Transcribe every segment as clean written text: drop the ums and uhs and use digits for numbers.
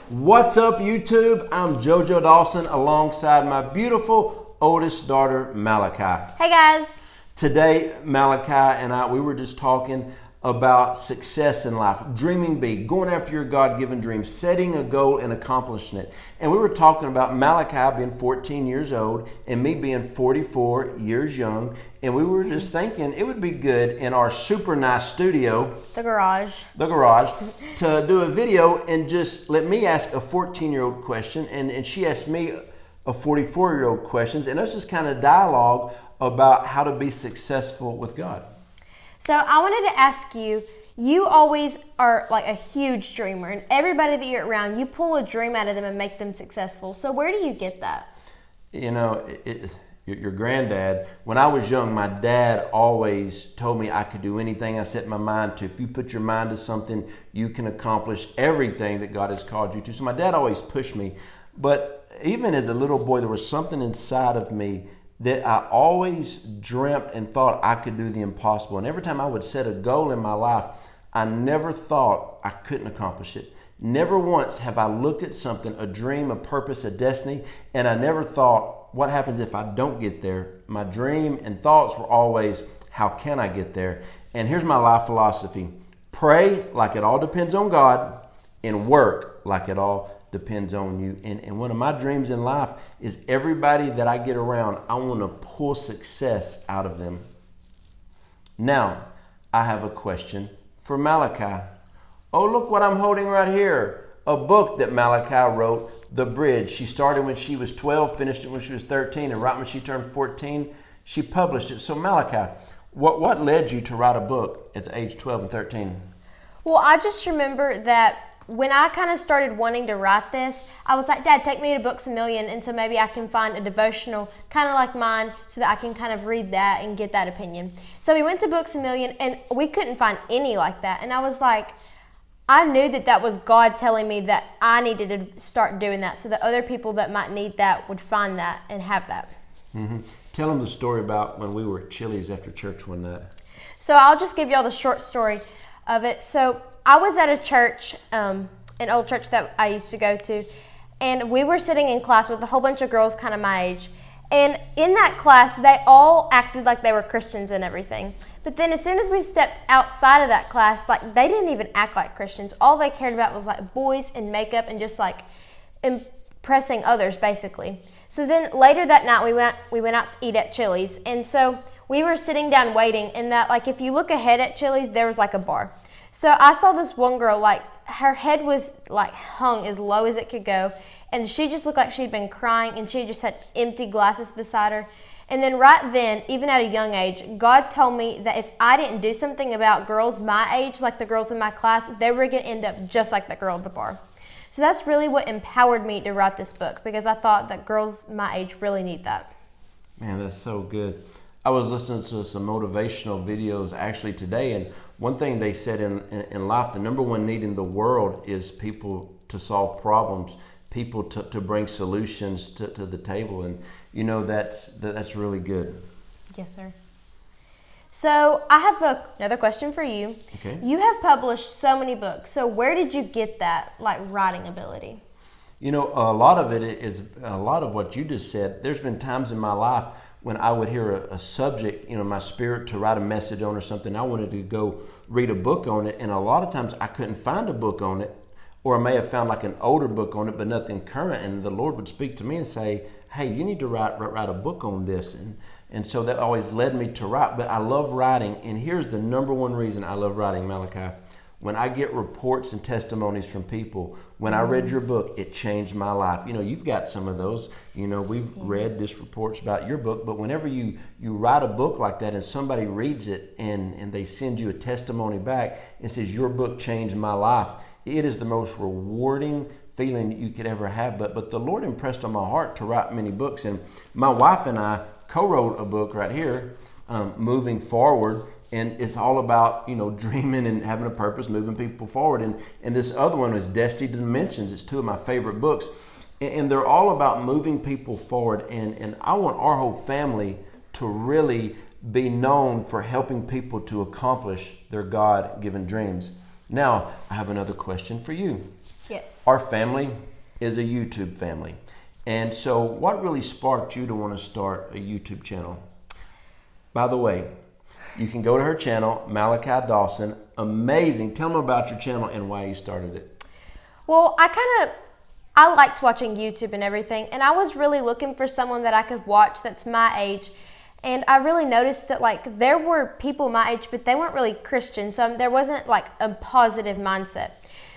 What's up, YouTube? I'm JoJo Dawson alongside my beautiful oldest daughter, Malachi. Hey guys. Today, Malachi and we were just talking about success in life, dreaming big, going after your God-given dreams, setting a goal and accomplishing it. And we were talking about Malachi being 14 years old and me being 44 years young. And we were just thinking it would be good in our super nice studio, The garage, to do a video and just let me ask a 14-year-old question and she asked me a 44-year-old questions, and us just kind of dialogue about how to be successful with God. So I wanted to ask you, you always are like a huge dreamer, and everybody that you're around, you pull a dream out of them and make them successful. So where do you get that? You know, your granddad, when I was young, my dad always told me I could do anything I set my mind to. If you put your mind to something, you can accomplish everything that God has called you to. So my dad always pushed me. But even as a little boy, there was something inside of me that I always dreamt and thought I could do the impossible. And every time I would set a goal in my life, I never thought I couldn't accomplish it. Never once have I looked at something, a dream, a purpose, a destiny, and I never thought, what happens if I don't get there? My dream and thoughts were always, how can I get there? And here's my life philosophy. Pray like it all depends on God, and work like it all depends on you. And one of my dreams in life is everybody that I get around, I want to pull success out of them. Now, I have a question for Malachi. Oh, look what I'm holding right here. A book that Malachi wrote, The Bridge. She started when she was 12, finished it when she was 13, and right when she turned 14, she published it. So Malachi, what led you to write a book at the age 12 and 13? Well, I just remember that when I kind of started wanting to write this, I was like, Dad, take me to Books A Million, and so maybe I can find a devotional kind of like mine so that I can kind of read that and get that opinion. So we went to Books A Million, and we couldn't find any like that. And I was like, I knew that was God telling me that I needed to start doing that so that other people that might need that would find that and have that. Mm-hmm. Tell them the story about when we were at Chili's after church one night. So I'll just give y'all the short story of it. So I was at a church, an old church that I used to go to, and we were sitting in class with a whole bunch of girls kind of my age. And in that class, they all acted like they were Christians and everything. But then as soon as we stepped outside of that class, like they didn't even act like Christians. All they cared about was like boys and makeup and just like impressing others, basically. So then later that night, we went out to eat at Chili's. And so we were sitting down waiting, and that like if you look ahead at Chili's, there was like a bar. So I saw this one girl, like her head was like hung as low as it could go, and she just looked like she'd been crying, and she just had empty glasses beside her. And then right then, even at a young age, God told me that if I didn't do something about girls my age, like the girls in my class, they were going to end up just like the girl at the bar. So that's really what empowered me to write this book, because I thought that girls my age really need that. Man, that's so good. I was listening to some motivational videos actually today, and one thing they said in life, the number one need in the world is people to solve problems, people to bring solutions to the table. And you know, that's really good. Yes, sir. So I have another question for you. Okay. You have published so many books. So where did you get that like writing ability? You know, a lot of it is a lot of what you just said. There's been times in my life when I would hear a subject, you know, my spirit to write a message on or something, I wanted to go read a book on it, and a lot of times I couldn't find a book on it, or I may have found like an older book on it, but nothing current, and the Lord would speak to me and say, hey, you need to write a book on this, and so that always led me to write. But I love writing, and here's the number one reason I love writing, Malachi. When I get reports and testimonies from people, when I read your book, it changed my life. You know, you've got some of those. You know, we've read this reports about your book, but whenever you write a book like that and somebody reads it and they send you a testimony back and says, your book changed my life, it is the most rewarding feeling you could ever have. But the Lord impressed on my heart to write many books, and my wife and I co-wrote a book right here, Moving Forward. And it's all about, you know, dreaming and having a purpose, moving people forward. And this other one is Destiny Dimensions. It's two of my favorite books. And they're all about moving people forward. And I want our whole family to really be known for helping people to accomplish their God-given dreams. Now, I have another question for you. Yes. Our family is a YouTube family. And so what really sparked you to want to start a YouTube channel? By the way, you can go to her channel, Malachi Dawson. Amazing. Tell them about your channel and why you started it. Well, I liked watching YouTube and everything, and I was really looking for someone that I could watch that's my age. And I really noticed that like there were people my age, but they weren't really Christian, so there wasn't like a positive mindset.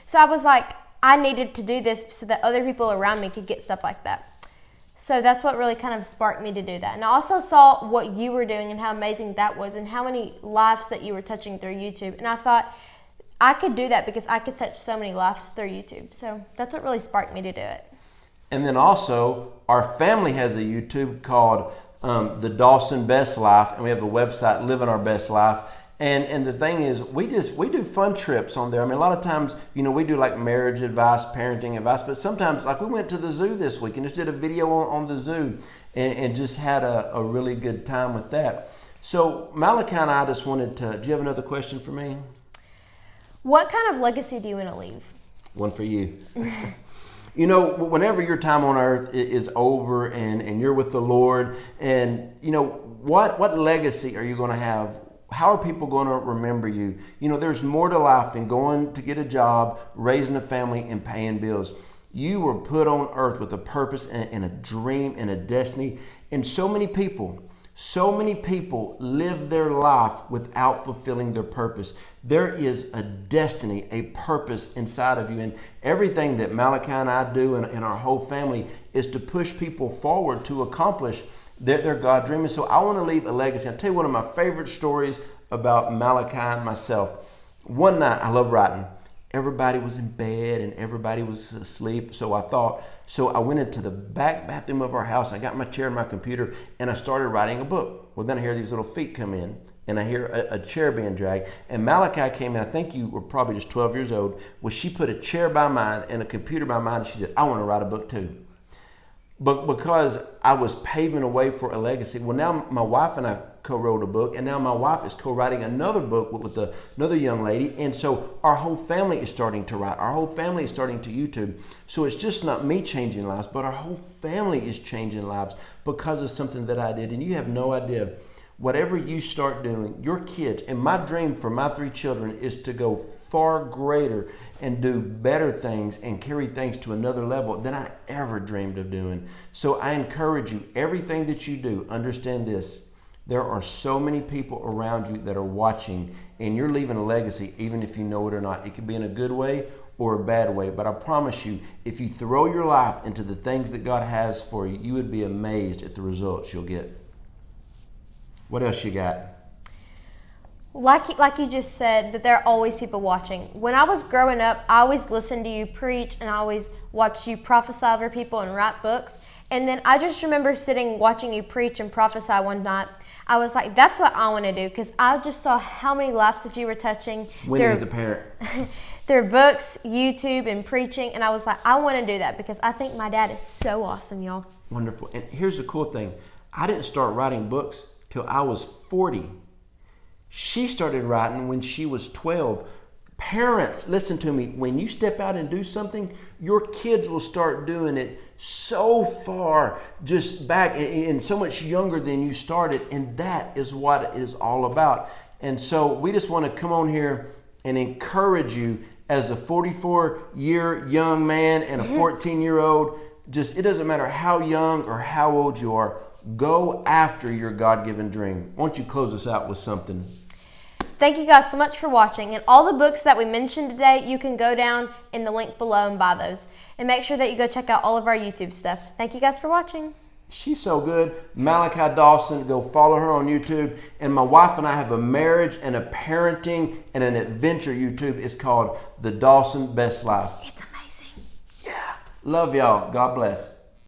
So I was like, I needed to do this so that other people around me could get stuff like that. So that's what really kind of sparked me to do that. And I also saw what you were doing and how amazing that was and how many lives that you were touching through YouTube. And I thought I could do that because I could touch so many lives through YouTube. So that's what really sparked me to do it. And then also, our family has a YouTube called The Dawson Best Life, and we have a website, Living Our Best Life. And the thing is, we do fun trips on there. I mean, a lot of times, we do like marriage advice, parenting advice, but sometimes, like we went to the zoo this week and just did a video on the zoo and just had a really good time with that. So Malachi and I just wanted to, do you have another question for me? What kind of legacy do you want to leave? One for you. Whenever your time on earth is over and you're with the Lord, and what legacy are you going to have? How are people going to remember you? There's more to life than going to get a job, raising a family, and paying bills. You were put on earth with a purpose and a dream and a destiny. And so many people live their life without fulfilling their purpose. There is a destiny, a purpose inside of you. And everything that Malachi and I do and our whole family is to push people forward to accomplish their God dreaming. So I want to leave a legacy. I'll tell you one of my favorite stories about Malachi and myself. One night, I love writing. Everybody was in bed and everybody was asleep. So I went into the back bathroom of our house. I got my chair and my computer and I started writing a book. Well, then I hear these little feet come in and I hear a chair being dragged. And Malachi came in, I think you were probably just 12 years old. Well, she put a chair by mine and a computer by mine. And she said, I want to write a book too. But because I was paving a way for a legacy, well, now my wife and I co-wrote a book, and now my wife is co-writing another book with another young lady, and so our whole family is starting to write. Our whole family is starting to YouTube. So it's just not me changing lives, but our whole family is changing lives because of something that I did, and you have no idea. Whatever you start doing, your kids, and my dream for my 3 children is to go far greater and do better things and carry things to another level than I ever dreamed of doing. So I encourage you, everything that you do, understand this. There are so many people around you that are watching, and you're leaving a legacy, even if you know it or not. It could be in a good way or a bad way, but I promise you, if you throw your life into the things that God has for you, you would be amazed at the results you'll get. What else you got? Like you just said, that there are always people watching. When I was growing up, I always listened to you preach and I always watched you prophesy over people and write books. And then I just remember watching you preach and prophesy one night. I was like, that's what I want to do, because I just saw how many lives that you were touching. Winning as a parent. Their books, YouTube, and preaching. And I was like, I want to do that because I think my dad is so awesome, y'all. Wonderful. And here's the cool thing. I didn't start writing books till I was 40. She started writing when she was 12. Parents, listen to me. When you step out and do something, your kids will start doing it so far just back and so much younger than you started. And that is what it is all about. And so we just want to come on here and encourage you as a 44-year young man and a 14-year-old. Just, it doesn't matter how young or how old you are. Go after your God-given dream. Why don't you close us out with something? Thank you guys so much for watching. And all the books that we mentioned today, you can go down in the link below and buy those. And make sure that you go check out all of our YouTube stuff. Thank you guys for watching. She's so good. Malachi Dawson, go follow her on YouTube. And my wife and I have a marriage and a parenting and an adventure YouTube. It's called The Dawson Best Life. It's amazing. Yeah. Love y'all. God bless.